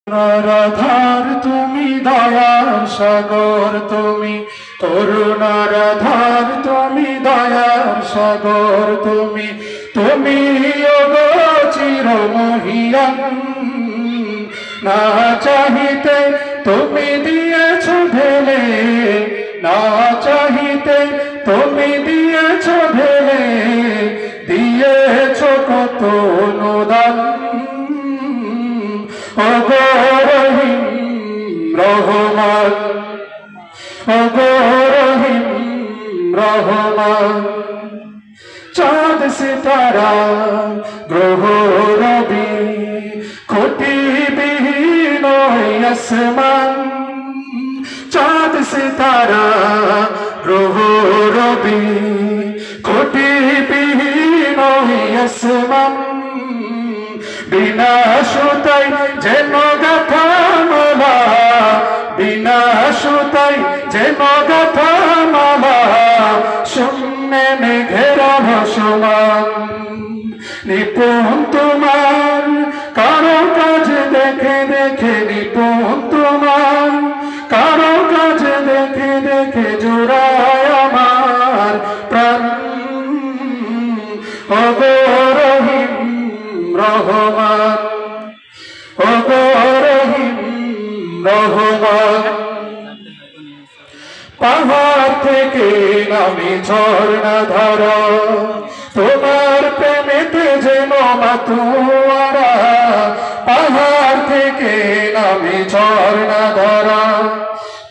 করুণার তুমি দয়ার সাগর তুমি, করুণার তুমি দয়ার সাগর তুমি, তুমি ওগো চির মহিয়ান। না চাহিতে তুমি দিয়েছ ঢেলে, না চাহিতে তুমি দিয়েছ ঢেলে, দিয়েছ কত অনুদান। ওগো রহিম রহমান, ওগো রহিম রহমান। চাঁদ সিতারা গ্রহ রবি খুঁটি বিহীন আসমান, চাঁদ সিতারা গ্রহ রবি খুঁটি বিহীন আসমান। বিনা সুতাই যেন গাথা মালা, বিনা সুতাই যেন গাথা মালা, শূন্যে মেঘেরা ভাসমান। নিপুণ তোমার কারো কাজ দেখে দেখে, নিপুণ তোমার কারো কাজ দেখে দেখে জোড়ায় আমার প্রাণ। ওগো রহিম রহমান, ওগো রহিম রহমান। পাহাড় থেকে নামে ঝর্ণা ধারা, তোমার প্রেমেতে যেন মাতুয়ারা। পাহাড় থেকে নামে ঝর্ণা ধারা,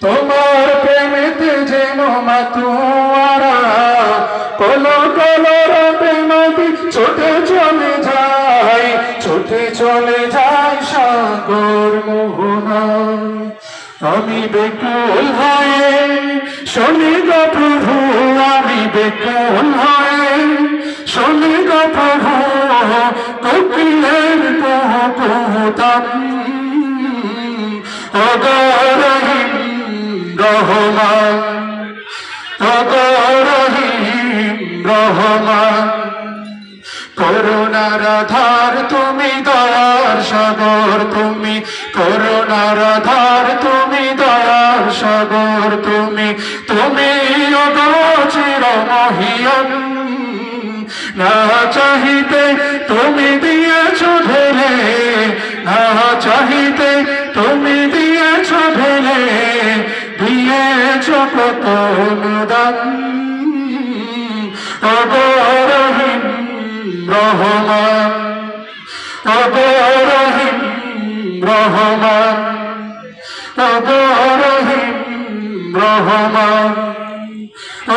তোমার প্রেমেতে যেন মাতুয়ারা। কোলো কোলো রবে নদী ছুটে চলে যায়, ছুটে চলে যায় সাগর মোহনায়। আমি বেকুল হয়ে শুনি গো প্রভু, আমি বেকুল হয়ে শুনি গো প্রভু, কোকিলের কুহু কুহু তান। ওগো রহিম রহমান, ওগো রহিম রহমান। করুণার আধার তুমি দয়ার সাগর তুমি, করুণার আধার তুমি দয়ার সাগর তুমি, তুমি ওগো চির মহিয়ান। না চাহিতে তুমি দিয়েছ ঢেলে, না চাহিতে তুমি দিয়েছ ঢেলে, দিয়েছ কত অনুদান। ওগো রহিম রহমান, ওগো রহিম রহমান, ওগো রহিম রহমান,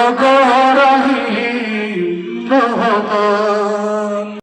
ওগো রহিম